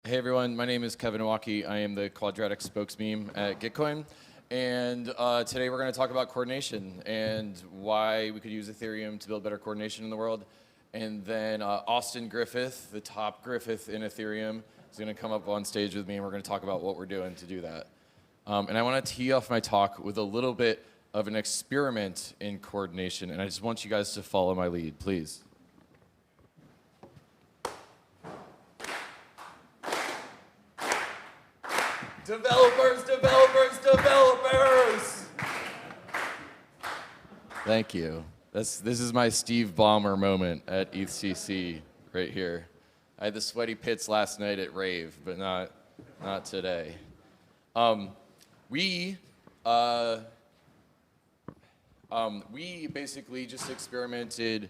Hey everyone, my name is Kevin Owocki. I am the quadratic spokesmeme at Gitcoin. And today we're going to talk about coordination and why we could use Ethereum to build better coordination in the world. And then Austin Griffith, the top Griffith in Ethereum, is going to come up on stage with me and we're going to talk about what we're doing to do that. And I want to tee off my talk with a little bit of an experiment in coordination. And I just want you guys to follow my lead, please. Developers, developers, developers! Thank you. This is my Steve Ballmer moment at ETHCC right here. I had the sweaty pits last night at Rave, but not today. We basically just experimented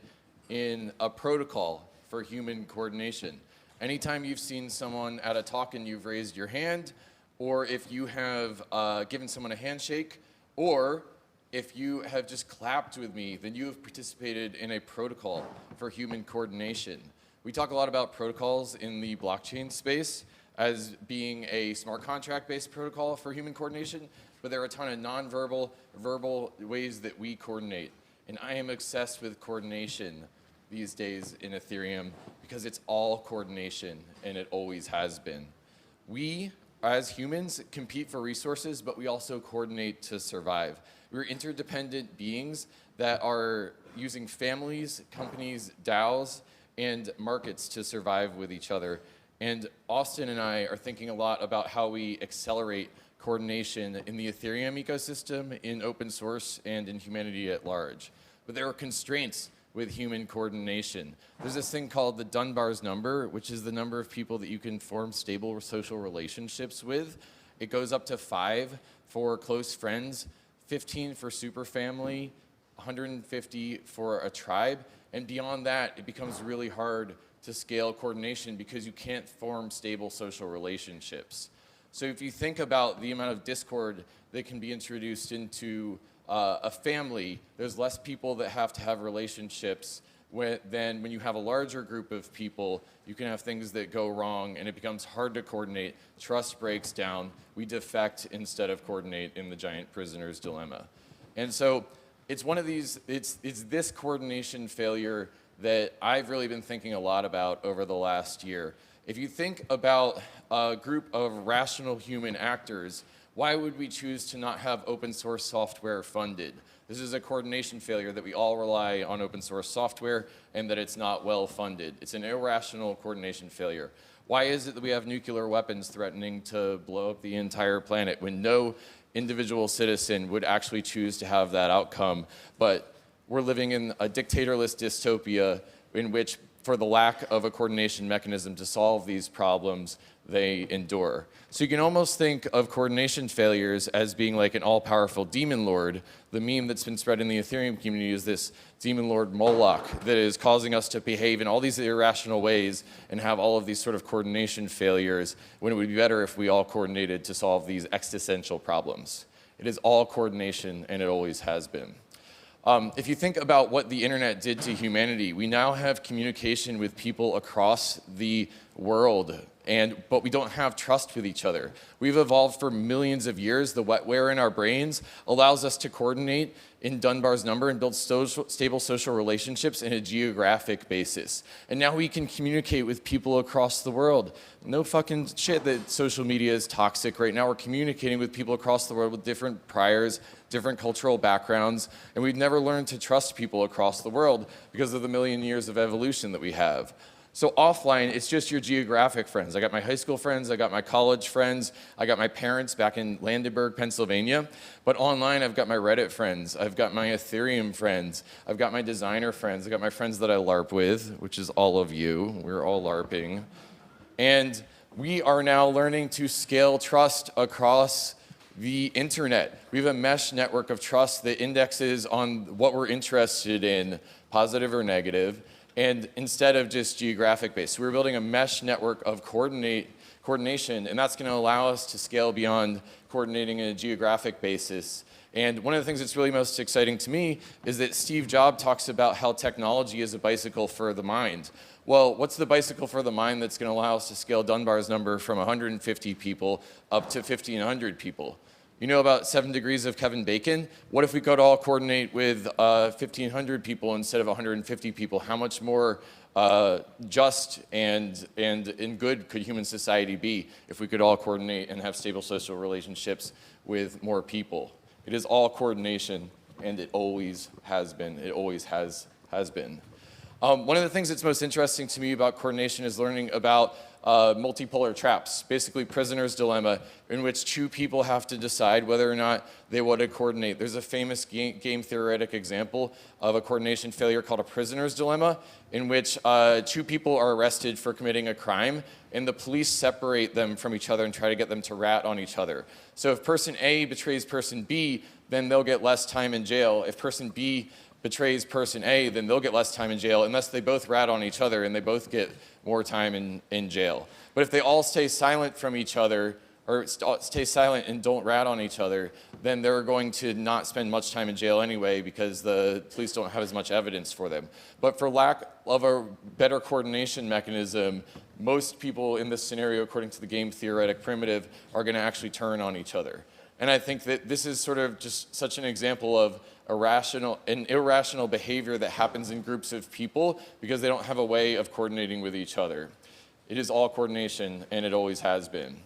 in a protocol for human coordination. Anytime you've seen someone at a talk and you've raised your hand, or if you have given someone a handshake, or if you have just clapped with me, then you have participated in a protocol for human coordination. We talk a lot about protocols in the blockchain space as being a smart contract-based protocol for human coordination, but there are a ton of non-verbal, verbal ways that we coordinate. And I am obsessed with coordination these days in Ethereum because it's all coordination, and it always has been. We, as humans, compete for resources, but we also coordinate to survive. We're interdependent beings that are using families, companies, DAOs, and markets to survive with each other. And Austin and I are thinking a lot about how we accelerate coordination in the Ethereum ecosystem, in open source, and in humanity at large. But there are constraints with human coordination. There's this thing called the Dunbar's number, which is the number of people that you can form stable social relationships with. It goes up to 5 for close friends, 15 for super family, 150 for a tribe, and beyond that, it becomes really hard to scale coordination because you can't form stable social relationships. So if you think about the amount of discord that can be introduced into a family, there's less people that have to have relationships than when you have a larger group of people. You can have things that go wrong and it becomes hard to coordinate. Trust breaks down. We defect instead of coordinate in the giant prisoner's dilemma. And so it's one of these, it's this coordination failure that I've really been thinking a lot about over the last year. If you think about a group of rational human actors, why would we choose to not have open source software funded? This is a coordination failure that we all rely on open source software and that it's not well funded. It's an irrational coordination failure. Why is it that we have nuclear weapons threatening to blow up the entire planet when no individual citizen would actually choose to have that outcome? But we're living in a dictatorless dystopia in which, for the lack of a coordination mechanism to solve these problems, they endure. So you can almost think of coordination failures as being like an all-powerful demon lord. The meme that's been spread in the Ethereum community is this demon lord Moloch that is causing us to behave in all these irrational ways and have all of these sort of coordination failures when it would be better if we all coordinated to solve these existential problems. It is all coordination, and it always has been. If you think about what the internet did to humanity, we now have communication with people across the world, but we don't have trust with each other. We've evolved for millions of years. The wetware in our brains allows us to coordinate in Dunbar's number and build stable social relationships in a geographic basis. And now we can communicate with people across the world. No fucking shit that social media is toxic right now. We're communicating with people across the world with different priors, different cultural backgrounds, and we've never learned to trust people across the world because of the million years of evolution that we have. So offline, it's just your geographic friends. I got my high school friends, I got my college friends, I got my parents back in Landenberg, Pennsylvania. But online, I've got my Reddit friends, I've got my Ethereum friends, I've got my designer friends, I've got my friends that I LARP with, which is all of you. We're all LARPing. And we are now learning to scale trust across the internet. We have a mesh network of trust that indexes on what we're interested in, positive or negative, and instead of just geographic based. So we're building a mesh network of coordination, and that's going to allow us to scale beyond coordinating in a geographic basis And one of the things that's really most exciting to me is that Steve Jobs talks about how technology is a bicycle for the mind. Well, what's the bicycle for the mind that's going to allow us to scale Dunbar's number from 150 people up to 1,500 people? You know about 7 degrees of Kevin Bacon? What if we could all coordinate with 1,500 people instead of 150 people? How much more just and good could human society be if we could all coordinate and have stable social relationships with more people? It is all coordination, and it always has been. It always has been. One of the things that's most interesting to me about coordination is learning about multipolar traps, basically prisoner's dilemma, in which two people have to decide whether or not they want to coordinate. There's a famous game theoretic example of a coordination failure called a prisoner's dilemma, in which two people are arrested for committing a crime, and the police separate them from each other and try to get them to rat on each other. So if person A betrays person B, then they'll get less time in jail. If person B betrays person A, then they'll get less time in jail unless they both rat on each other and they both get more time in jail. But if they all stay silent from each other, or stay silent and don't rat on each other, then they're going to not spend much time in jail anyway because the police don't have as much evidence for them. But for lack of a better coordination mechanism, most people in this scenario, according to the game theoretic primitive, are going to actually turn on each other. And I think that this is sort of just such an example of irrational behavior that happens in groups of people because they don't have a way of coordinating with each other. It is all coordination, and it always has been.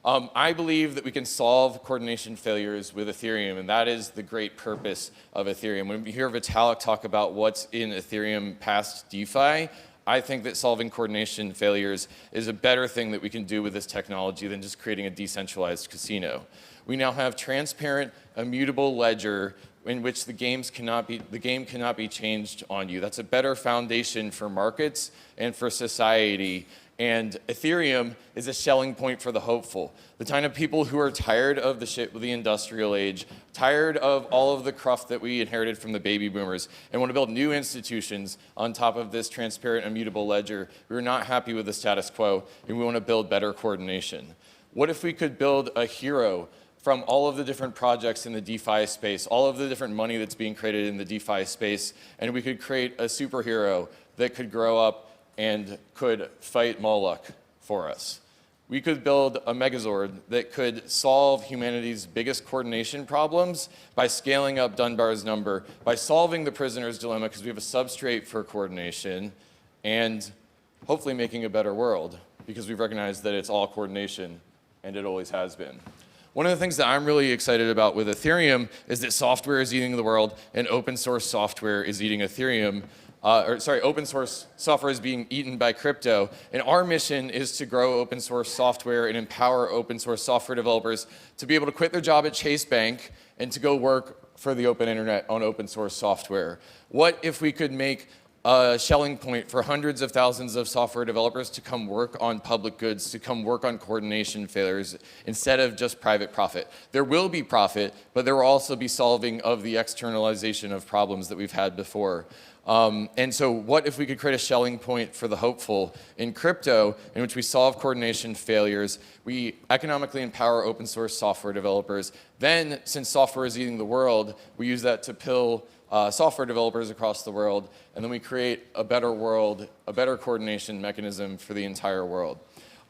I believe that we can solve coordination failures with Ethereum, and that is the great purpose of Ethereum. When we hear Vitalik talk about what's in Ethereum past DeFi, I think that solving coordination failures is a better thing that we can do with this technology than just creating a decentralized casino. We now have transparent, immutable ledger in which the game cannot be changed on you. That's a better foundation for markets and for society. And Ethereum is a selling point for the hopeful. The kind of people who are tired of the shit with the industrial age, tired of all of the cruft that we inherited from the baby boomers, and want to build new institutions on top of this transparent, immutable ledger. We're not happy with the status quo, and we want to build better coordination. What if we could build a hero from all of the different projects in the DeFi space, all of the different money that's being created in the DeFi space, and we could create a superhero that could grow up and could fight Moloch for us? We could build a Megazord that could solve humanity's biggest coordination problems by scaling up Dunbar's number, by solving the prisoner's dilemma because we have a substrate for coordination, and hopefully making a better world because we've recognized that it's all coordination, and it always has been. One of the things that I'm really excited about with Ethereum is that software is eating the world, and open source software is eating Ethereum. Open source software is being eaten by crypto, and our mission is to grow open source software and empower open source software developers to be able to quit their job at Chase Bank and to go work for the open internet on open source software. What if we could make a shelling point for hundreds of thousands of software developers to come work on public goods, to come work on coordination failures instead of just private profit? There will be profit, but there will also be solving of the externalization of problems that we've had before. And so what if we could create a shelling point for the hopeful in crypto in which we solve coordination failures, we economically empower open source software developers. Then, since software is eating the world, we use that to pill software developers across the world, and then we create a better world, a better coordination mechanism for the entire world.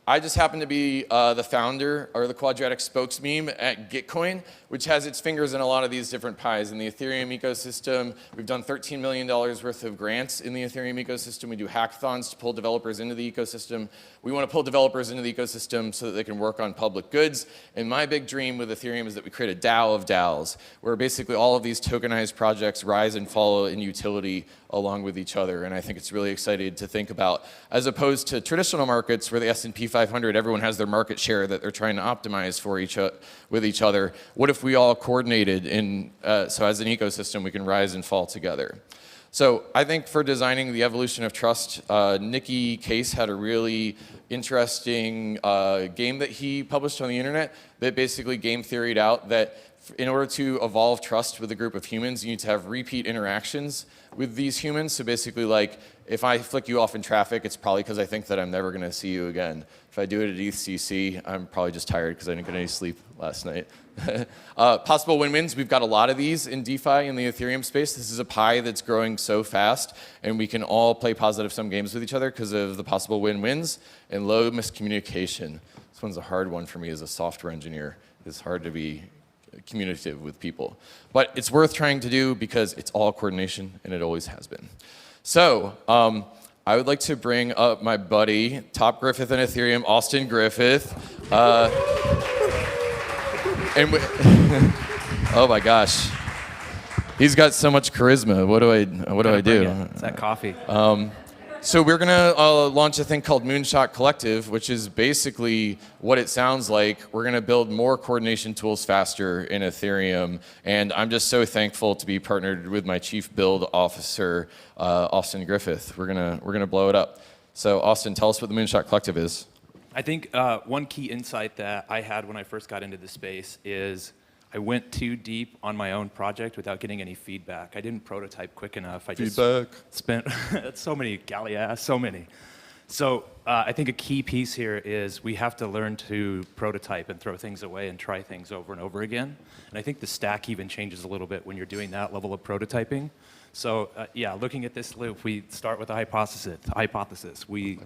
I just happen to be the founder, or the quadratic spokes meme at Gitcoin, which has its fingers in a lot of these different pies. In the Ethereum ecosystem, we've done $13 million worth of grants in the Ethereum ecosystem. We do hackathons to pull developers into the ecosystem. We want to pull developers into the ecosystem so that they can work on public goods. And my big dream with Ethereum is that we create a DAO of DAOs, where basically all of these tokenized projects rise and fall in utility along with each other. And I think it's really exciting to think about, as opposed to traditional markets where the S&P 500, everyone has their market share that they're trying to optimize for with each other. What if we all coordinated so as an ecosystem we can rise and fall together? So I think for designing the evolution of trust, Nicky Case had a really interesting game that he published on the internet that basically game theoried out that in order to evolve trust with a group of humans, you need to have repeat interactions with these humans. So basically, like, if I flick you off in traffic, it's probably because I think that I'm never going to see you again. If I do it at ETHCC, I'm probably just tired because I didn't get any sleep last night. Possible win-wins, we've got a lot of these in DeFi in the Ethereum space. This is a pie that's growing so fast, and we can all play positive-sum games with each other because of the possible win-wins and low miscommunication. This one's a hard one for me as a software engineer. It's hard to be communicative with people. But it's worth trying to do because it's all coordination, and it always has been. So, I would like to bring up my buddy, top Griffith in Ethereum, Austin Griffith. Oh my gosh, he's got so much charisma. What do I do? It's that coffee. So we're gonna launch a thing called Moonshot Collective, which is basically what it sounds like. We're gonna build more coordination tools faster in Ethereum, and I'm just so thankful to be partnered with my chief build officer, Austin Griffith. We're gonna blow it up. So Austin, tell us what the Moonshot Collective is. I think one key insight that I had when I first got into the space is I went too deep on my own project without getting any feedback. I didn't prototype quick enough. I just spent so many, so many. So I think a key piece here is we have to learn to prototype and throw things away and try things over and over again. And I think the stack even changes a little bit when you're doing that level of prototyping. So yeah, looking at this loop, we start with a hypothesis. We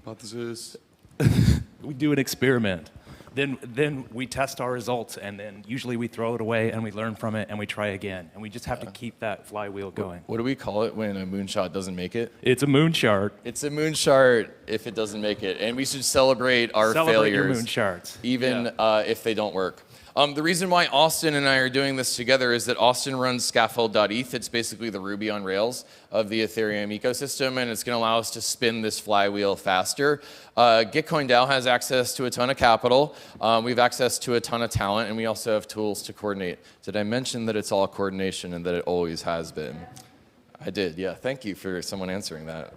do an experiment. Then we test our results, and then usually we throw it away and we learn from it and we try again. And we just have to keep that flywheel going. What do we call it when a moonshot doesn't make it? It's a moonshot. It's a moonshot if it doesn't make it. And we should celebrate our failures. Celebrate your moonshots. Even if they don't work. The reason why Austin and I are doing this together is that Austin runs scaffold.eth. It's basically the Ruby on Rails of the Ethereum ecosystem, and it's going to allow us to spin this flywheel faster. Gitcoin DAO has access to a ton of capital. We have access to a ton of talent, and we also have tools to coordinate. Did I mention that it's all coordination and that it always has been? I did, yeah. Thank you for someone answering that.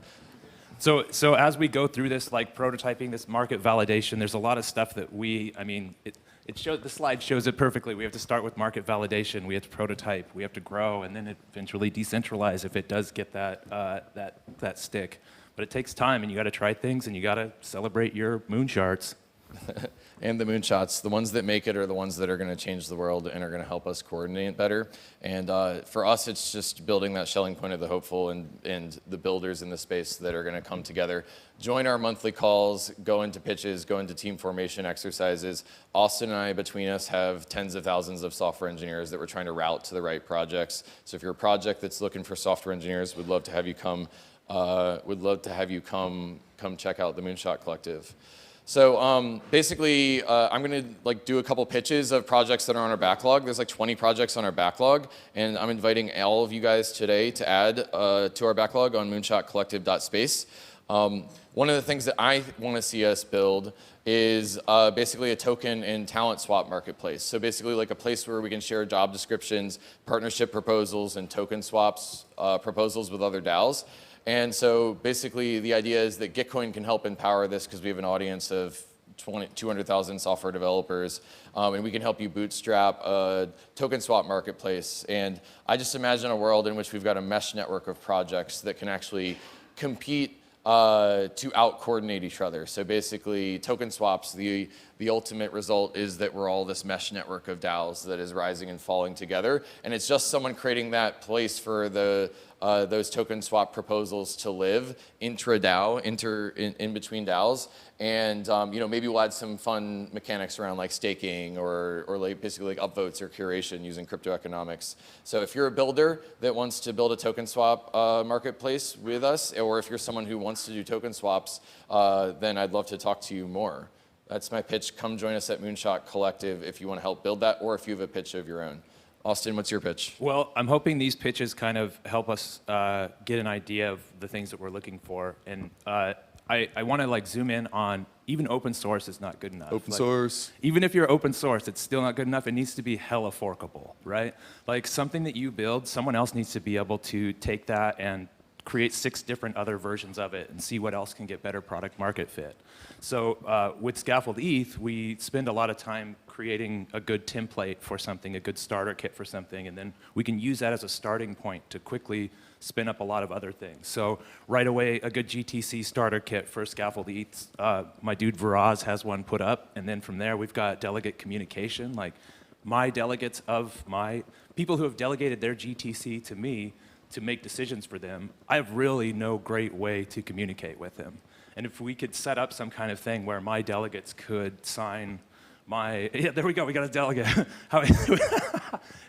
So as we go through this, like prototyping, this market validation, there's a lot of stuff that the slide shows it perfectly. We have to start with market validation. We have to prototype. We have to grow, and then eventually decentralize if it does get that stick. But it takes time, and you got to try things, and you got to celebrate your moonshots. And the moonshots, the ones that make it are the ones that are going to change the world and are going to help us coordinate better. And for us, it's just building that Schelling point of the hopeful and the builders in the space that are going to come together, join our monthly calls, go into pitches, go into team formation exercises. Austin and I, between us, have tens of thousands of software engineers that we're trying to route to the right projects. So if you're a project that's looking for software engineers, we'd love to have you come. Come check out the Moonshot Collective. So basically, I'm going to do a couple pitches of projects that are on our backlog. There's 20 projects on our backlog, and I'm inviting all of you guys today to add to our backlog on moonshotcollective.space. One of the things that I want to see us build is basically a token and talent swap marketplace. So basically a place where we can share job descriptions, partnership proposals, and token swaps proposals with other DAOs. And so basically the idea is that Gitcoin can help empower this because we have an audience of 200,000 software developers, and we can help you bootstrap a token swap marketplace. And I just imagine a world in which we've got a mesh network of projects that can actually compete to out-coordinate each other. So basically, token swaps, the ultimate result is that we're all this mesh network of DAOs that is rising and falling together. And it's just someone creating that place for those token swap proposals to live intra-DAO, in between DAOs. And maybe we'll add some fun mechanics around staking or basically upvotes or curation using crypto economics. So if you're a builder that wants to build a token swap marketplace with us, or if you're someone who wants to do token swaps, then I'd love to talk to you more. That's my pitch. Come join us at Moonshot Collective if you want to help build that, or if you have a pitch of your own. Austin, what's your pitch? Well, I'm hoping these pitches kind of help us get an idea of the things that we're looking for. And I want to zoom in on even open source is not good enough. Open source. Even if you're open source, it's still not good enough. It needs to be hella forkable, right? Something that you build, someone else needs to be able to take that and create 6 different other versions of it and see what else can get better product market fit. So with Scaffold ETH, we spend a lot of time creating a good template for something, a good starter kit for something, and then we can use that as a starting point to quickly spin up a lot of other things. So right away, a good GTC starter kit for Scaffold ETH. My dude Viraz has one put up, and then from there, we've got delegate communication, like my delegates of my people who have delegated their GTC to me to make decisions for them. I have really no great way to communicate with them. And if we could set up some kind of thing where my delegates could sign my, yeah, there we go, we got a delegate.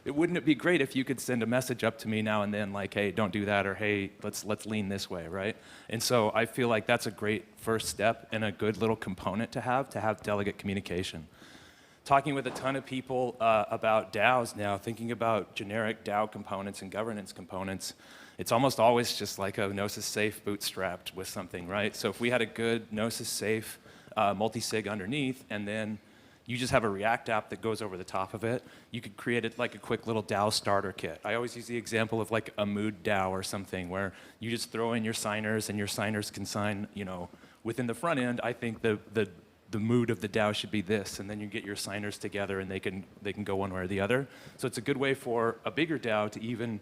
Wouldn't it be great if you could send a message up to me now and then like, hey, don't do that, or hey, let's lean this way, right? And so I feel like that's a great first step and a good little component to have delegate communication. Talking with a ton of people about DAOs now, thinking about generic DAO components and governance components, it's almost always just like a Gnosis safe bootstrapped with something, right? So if we had a good Gnosis safe multi-sig underneath, and then you just have a React app that goes over the top of it, you could create it like a quick little DAO starter kit. I always use the example of like a mood DAO or something where you just throw in your signers and your signers can sign, you know, within the front end, I think the mood of the DAO should be this, and then you get your signers together and they can go one way or the other. So it's a good way for a bigger DAO to even,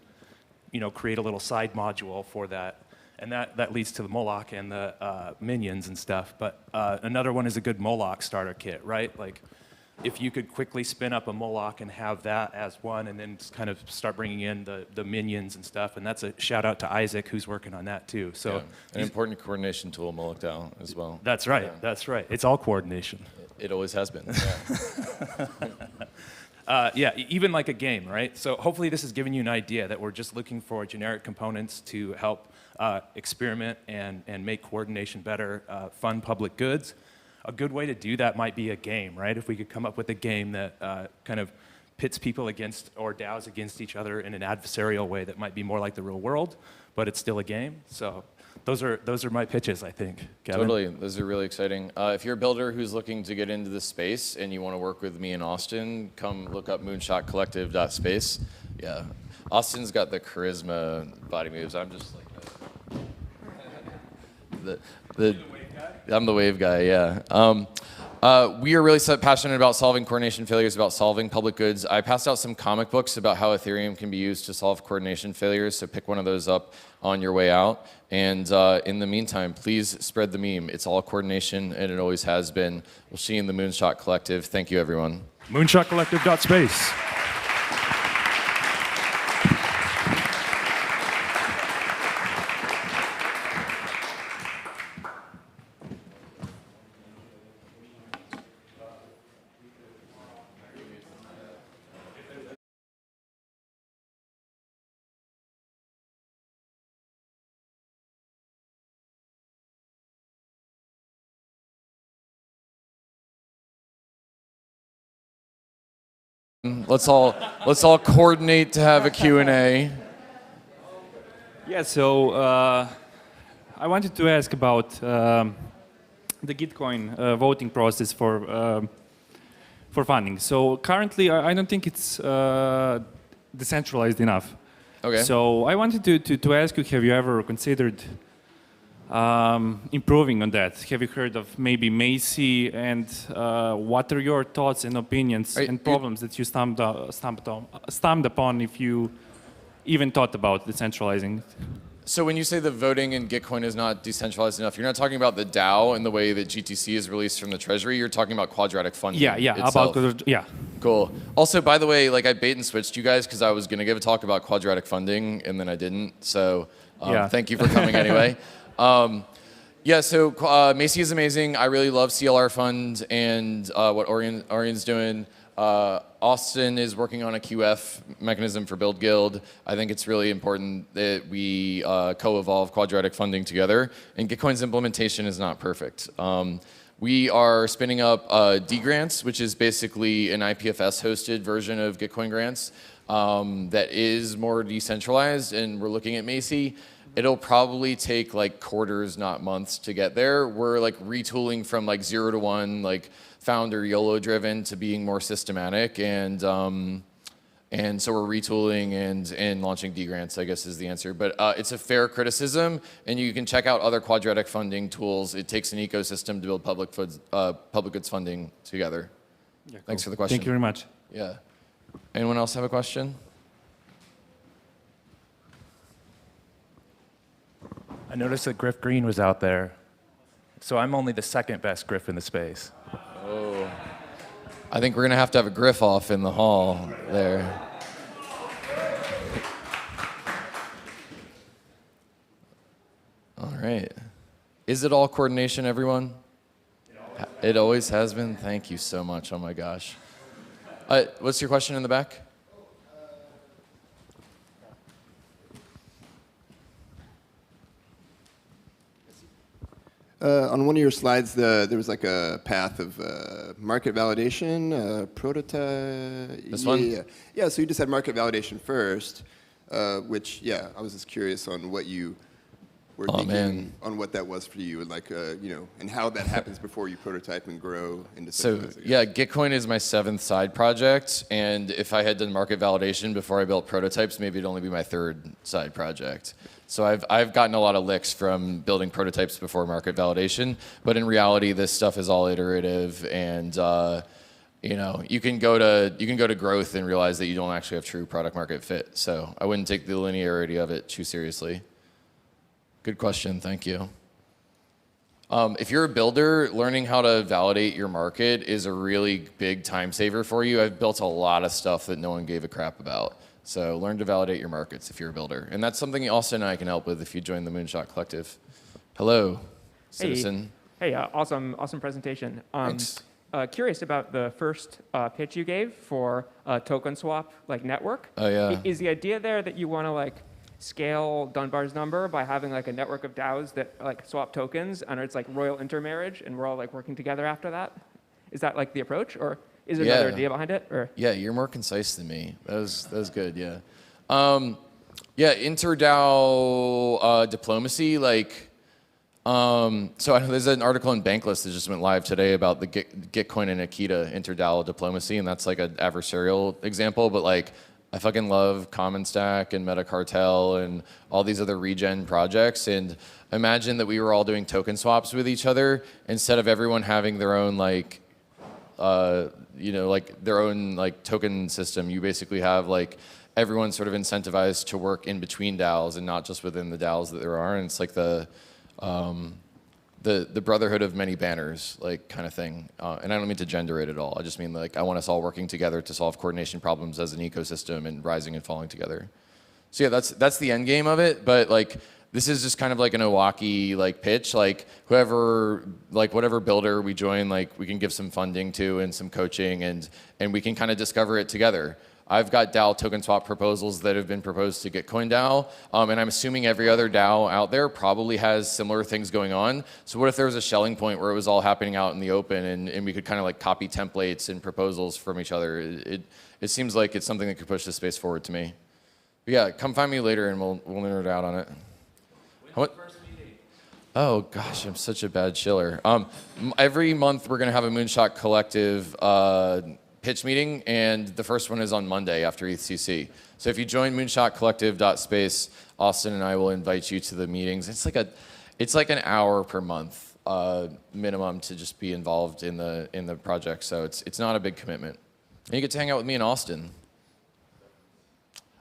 you know, create a little side module for that. And that leads to the Moloch and the minions and stuff. But another one is a good Moloch starter kit, right? Like if you could quickly spin up a Moloch and have that as one, and then kind of start bringing in the minions and stuff. And that's a shout out to Isaac, who's working on that too. So yeah, an important coordination tool, Moloch DAO, as well. That's right. Yeah. That's right. It's all coordination. It always has been. Yeah. Yeah, even like a game, right? So hopefully this has given you an idea that we're just looking for generic components to help experiment and make coordination better, fund public goods. A good way to do that might be a game, right? If we could come up with a game that kind of pits people against, or DAOs against each other in an adversarial way that might be more like the real world, but it's still a game. So those are my pitches, I think, Kevin. Totally, those are really exciting. If you're a builder who's looking to get into this space and you want to work with me in Austin, come look up moonshotcollective.space. Yeah, Austin's got the charisma body moves. I'm just like I'm the wave guy, yeah. We are really passionate about solving coordination failures, about solving public goods. I passed out some comic books about how Ethereum can be used to solve coordination failures, so pick one of those up on your way out. And in the meantime, please spread the meme. It's all coordination, and it always has been. We'll see you in the Moonshot Collective. Thank you, everyone. Moonshotcollective.space. Let's all coordinate to have a Q&A. Yeah, so I wanted to ask about the Gitcoin voting process for funding. So currently, I don't think it's decentralized enough. Okay. So I wanted to ask you, have you ever considered improving on that? Have you heard of maybe Macy, and what are your thoughts and opinions and problems that you stumbled upon if you even thought about decentralizing? So when you say the voting in Gitcoin is not decentralized enough, you're not talking about the DAO and the way that GTC is released from the treasury. You're talking about quadratic funding. Yeah, itself. yeah. Cool. Also, by the way, like I bait and switched you guys because I was going to give a talk about quadratic funding and then I didn't. So thank you for coming anyway. Yeah, so Macy is amazing. I really love CLR Fund and what Orian's doing. Austin is working on a QF mechanism for Build Guild. I think it's really important that we co-evolve quadratic funding together. And Gitcoin's implementation is not perfect. We are spinning up D grants, which is basically an IPFS-hosted version of Gitcoin grants that is more decentralized, and we're looking at Macy. It'll probably take like quarters, not months, to get there. We're like retooling from like 0 to 1, like founder YOLO driven, to being more systematic, and And so we're retooling and launching D grants, I guess is the answer. But it's a fair criticism, and you can check out other quadratic funding tools. It takes an ecosystem to build public goods funding together. Yeah, cool. Thanks for the question. Thank you very much. Yeah. Anyone else have a question? I noticed that Griff Green was out there, so I'm only the second best Griff in the space. Oh. I think we're going to have a Griff off in the hall there. All right. Is it all coordination, everyone? It always has been? Thank you so much. Oh my gosh. What's your question in the back? On one of your slides, there was like a path of market validation, prototype. This one? Yeah, so you just had market validation first, which, yeah, I was just curious on what you were thinking on what that was for you, and like, and how that happens before you prototype and grow into something. So, yeah, Gitcoin is my 7th side project, and if I had done market validation before I built prototypes, maybe it'd only be my 3rd side project. So I've gotten a lot of licks from building prototypes before market validation, but in reality, this stuff is all iterative, and you can go to growth and realize that you don't actually have true product market fit. So I wouldn't take the linearity of it too seriously. Good question, thank you. If you're a builder, learning how to validate your market is a really big time saver for you. I've built a lot of stuff that no one gave a crap about. So learn to validate your markets if you're a builder. And that's something Austin and I can help with if you join the Moonshot Collective. Hello, citizen. Hey, awesome presentation. Thanks. Curious about the first pitch you gave for a token swap network. Oh yeah. Is the idea there that you want to scale Dunbar's number by having a network of DAOs that swap tokens, and it's royal intermarriage, and we're all working together after that? Is that the approach, or is there another idea behind it? Or yeah, you're more concise than me. That was good. Yeah, inter-DAO diplomacy. So I know there's an article in Bankless that just went live today about the Gitcoin and Akita inter-DAO diplomacy, and that's an adversarial example. But I fucking love Common Stack and Metacartel and all these other regen projects. And imagine that we were all doing token swaps with each other instead of everyone having their own their own token system. You basically have everyone sort of incentivized to work in between DAOs and not just within the DAOs that there are. And it's the brotherhood of many banners, kind of thing. And I don't mean to gender it at all. I just mean I want us all working together to solve coordination problems as an ecosystem and rising and falling together. So yeah, that's the end game of it. But this is just kind of an Owocki pitch. Whoever whatever builder we join, we can give some funding to and some coaching, and we can kind of discover it together. I've got DAO token swap proposals that have been proposed to Gitcoin DAO, and I'm assuming every other DAO out there probably has similar things going on. So what if there was a Schelling point where it was all happening out in the open, and we could kind of copy templates and proposals from each other? It seems like it's something that could push the space forward to me. But yeah, come find me later and we'll nerd out on it. When's the first meeting? Oh gosh, I'm such a bad chiller. Every month we're gonna have a Moonshot Collective pitch meeting, and the first one is on Monday after ETHCC. So if you join moonshotcollective.space, Austin and I will invite you to the meetings. It's like an hour per month minimum to just be involved in the project. So it's not a big commitment. And you get to hang out with me in Austin.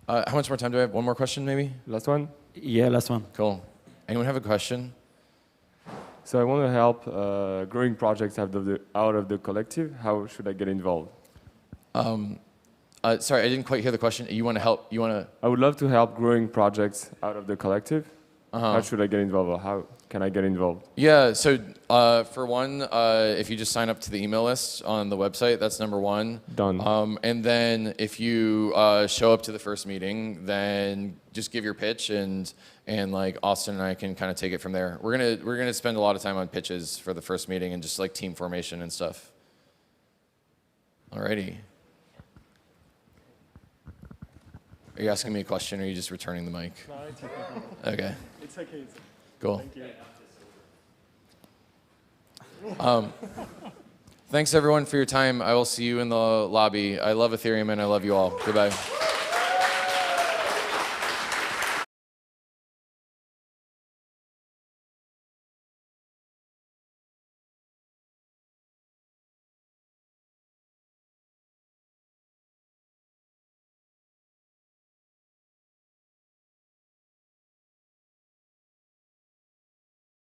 How much more time do I have? One more question, maybe? Last one? Yeah, last one. Cool. Anyone have a question? So I want to help growing projects out of the collective. How should I get involved? Sorry, I didn't quite hear the question. You want to help? You want to? I would love to help growing projects out of the collective. How should I get involved, or how can I get involved? Yeah, so for one, if you just sign up to the email list on the website, that's number one. Done. And then if you show up to the first meeting, then just give your pitch, and Austin and I can kind of take it from there. We're gonna spend a lot of time on pitches for the first meeting and just team formation and stuff. Alrighty. Are you asking me a question, or are you just returning the mic? No, it's okay. Okay. It's okay. Cool. Thank you. Thanks everyone for your time. I will see you in the lobby. I love Ethereum and I love you all. Goodbye.